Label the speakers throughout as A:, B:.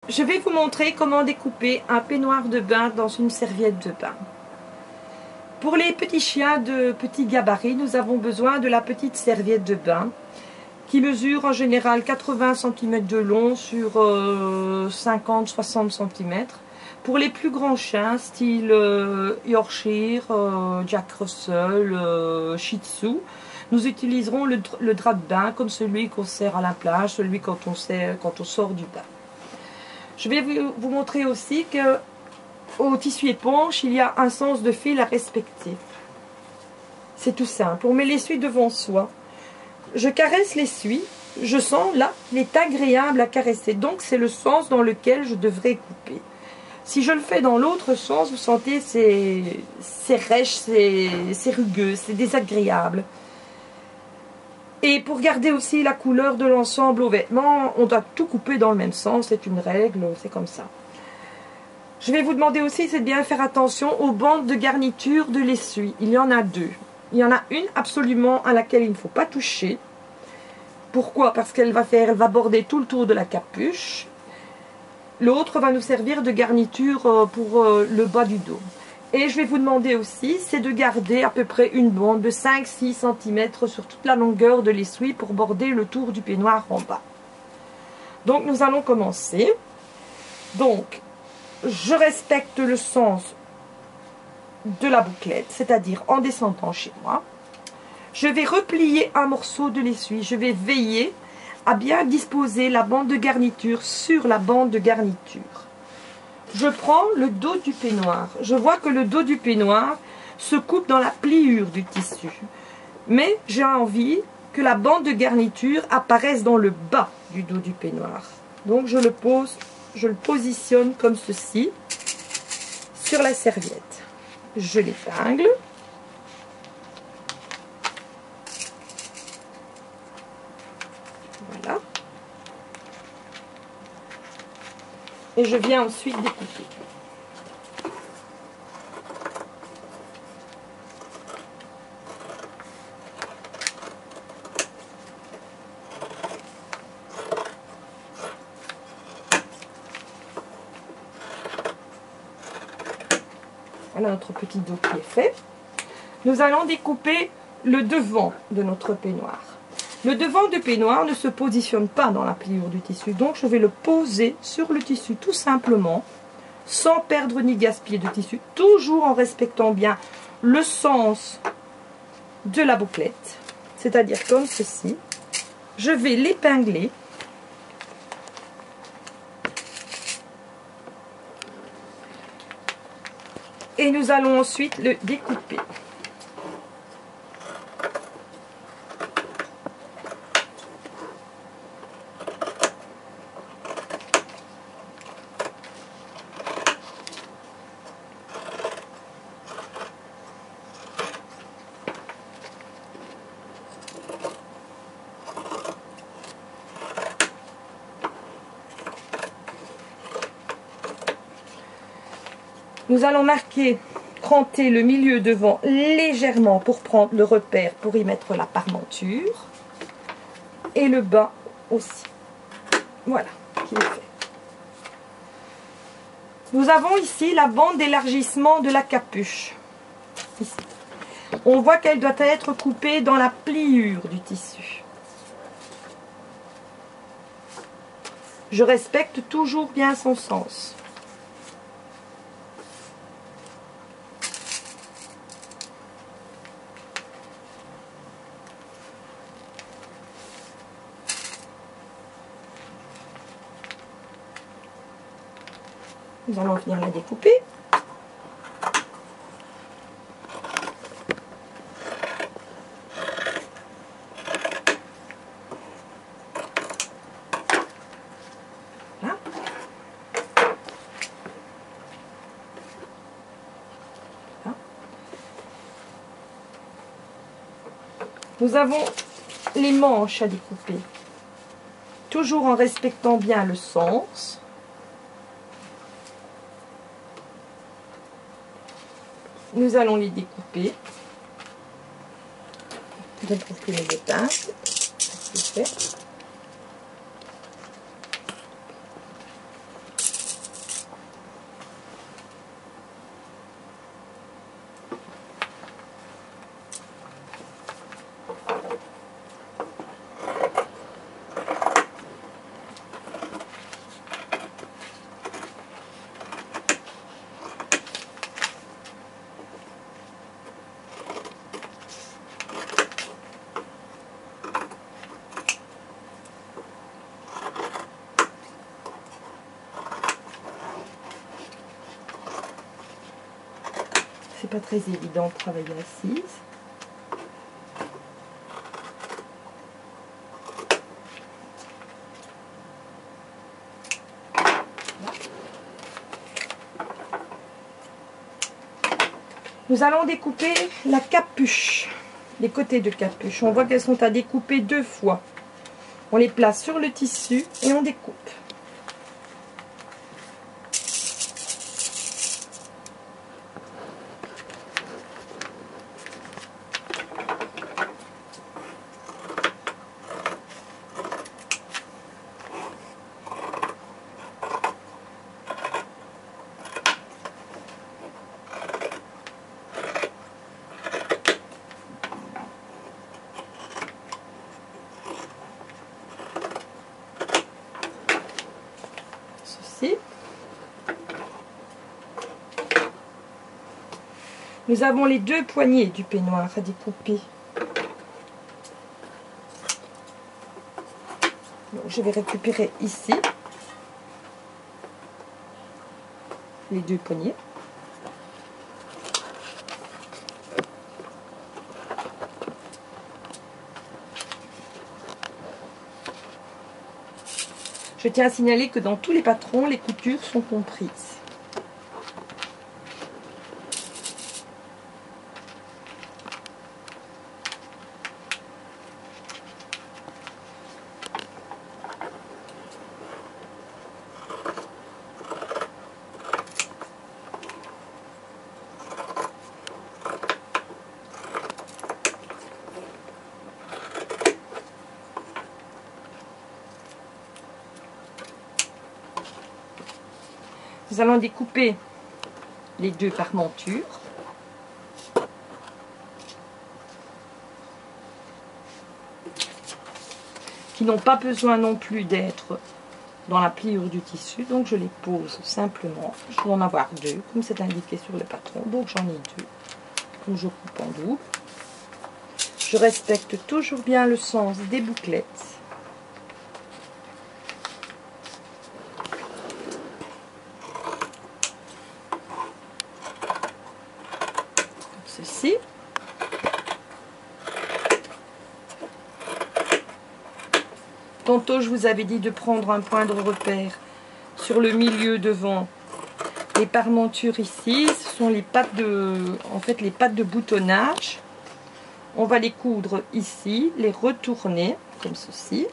A: Je vais vous montrer comment découper un peignoir de bain dans une serviette de bain. Pour les petits chiens de petit gabarit, nous avons besoin de la petite serviette de bain qui mesure en général 80 cm de long sur 50-60 cm. Pour les plus grands chiens, style Yorkshire, Jack Russell, Shih Tzu, nous utiliserons le drap de bain comme celui qu'on sert à la plage, celui quand on sort du bain. Je vais vous montrer aussi que au tissu éponge, il y a un sens de fil à respecter. C'est tout simple. On met l'essuie devant soi. Je caresse l'essuie. Je sens là qu'il est agréable à caresser. Donc c'est le sens dans lequel je devrais couper. Si je le fais dans l'autre sens, vous sentez c'est rêche, c'est rugueux, c'est désagréable. Et pour garder aussi la couleur de l'ensemble aux vêtements, on doit tout couper dans le même sens. C'est une règle, c'est comme ça. Je vais vous demander aussi, c'est de bien faire attention aux bandes de garniture de l'essuie. Il y en a deux. Il y en a une absolument à laquelle il ne faut pas toucher. Pourquoi? Parce qu'elle va border tout le tour de la capuche. L'autre va nous servir de garniture pour le bas du dos. Et je vais vous demander aussi, c'est de garder à peu près une bande de 5-6 cm sur toute la longueur de l'essuie pour border le tour du peignoir en bas. Donc nous allons commencer. Donc, je respecte le sens de la bouclette, c'est-à-dire en descendant chez moi. Je vais replier un morceau de l'essuie. Je vais veiller à bien disposer la bande de garniture sur la bande de garniture. Je prends le dos du peignoir. Je vois que le dos du peignoir se coupe dans la pliure du tissu. Mais j'ai envie que la bande de garniture apparaisse dans le bas du dos du peignoir. Donc je le positionne comme ceci sur la serviette. Je l'épingle. Voilà. Et je viens ensuite découper. Voilà notre petit dos qui est fait. Nous allons découper le devant de notre peignoir. Le devant du peignoir ne se positionne pas dans la pliure du tissu, donc je vais le poser sur le tissu tout simplement, sans perdre ni gaspiller de tissu, toujours en respectant bien le sens de la bouclette, c'est-à-dire comme ceci. Je vais l'épingler. Et nous allons ensuite le découper. Nous allons cranter le milieu devant légèrement pour prendre le repère, pour y mettre la parmenture. Et le bas aussi. Voilà, qui est fait. Nous avons ici la bande d'élargissement de la capuche. Ici. On voit qu'elle doit être coupée dans la pliure du tissu. Je respecte toujours bien son sens. Nous allons venir la découper. Voilà. Voilà. Nous avons les manches à découper. Toujours en respectant bien le sens. Nous allons les découper. Je trouve que les épingles. C'est fait. c'est pas très évident de travailler assise. Nous allons découper la capuche, les côtés de capuche. On voit qu'elles sont à découper 2 fois. On les place sur le tissu et on découpe. Nous avons les 2 poignées du peignoir à découper. Donc, je vais récupérer ici les 2 poignées. Je tiens à signaler que dans tous les patrons, les coutures sont comprises. Nous allons découper les 2 parmentures. Qui n'ont pas besoin non plus d'être dans la pliure du tissu. Donc je les pose simplement. Je vais en avoir 2, comme c'est indiqué sur le patron. Donc j'en ai 2. Comme je coupe en double. Je respecte toujours bien le sens des bouclettes. Ceci. Tantôt je vous avais dit de prendre un point de repère sur le milieu devant. Les parmentures ici, ce sont les pattes les pattes de boutonnage. On va les coudre ici, les retourner comme ceci.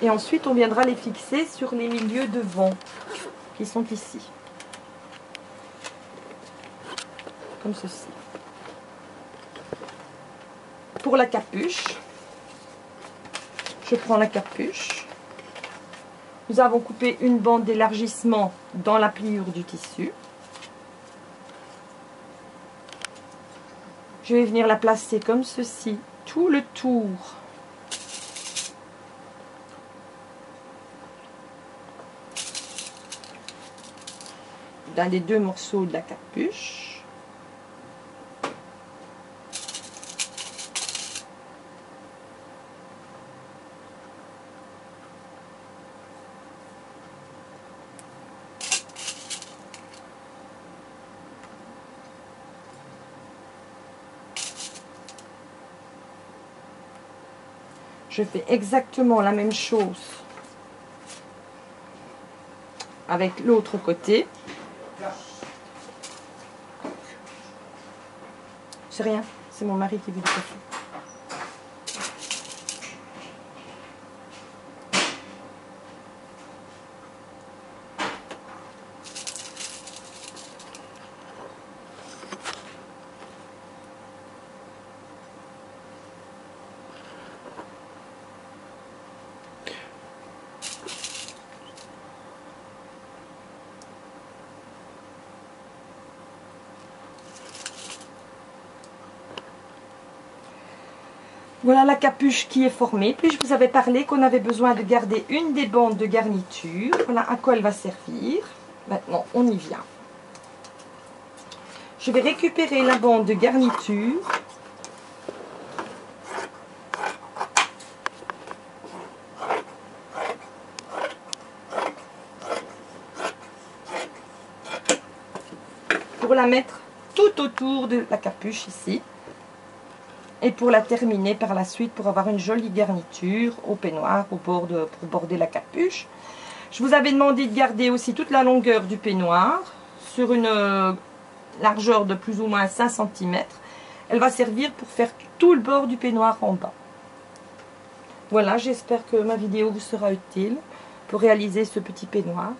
A: Et ensuite on viendra les fixer sur les milieux devant qui sont ici. Comme ceci. Pour la capuche, je prends la capuche. Nous avons coupé une bande d'élargissement dans la pliure du tissu. Je vais venir la placer comme ceci, tout le tour d'un des 2 morceaux de la capuche. Je fais exactement la même chose avec l'autre côté. C'est rien, c'est mon mari qui veut du café. Voilà la capuche qui est formée. Puis je vous avais parlé qu'on avait besoin de garder une des bandes de garniture. Voilà à quoi elle va servir. Maintenant, on y vient. Je vais récupérer la bande de garniture. Pour la mettre tout tout autour de la capuche ici. Et pour la terminer par la suite, pour avoir une jolie garniture au peignoir, pour border la capuche. Je vous avais demandé de garder aussi toute la longueur du peignoir sur une largeur de plus ou moins 5 cm. Elle va servir pour faire tout le bord du peignoir en bas. Voilà, j'espère que ma vidéo vous sera utile pour réaliser ce petit peignoir.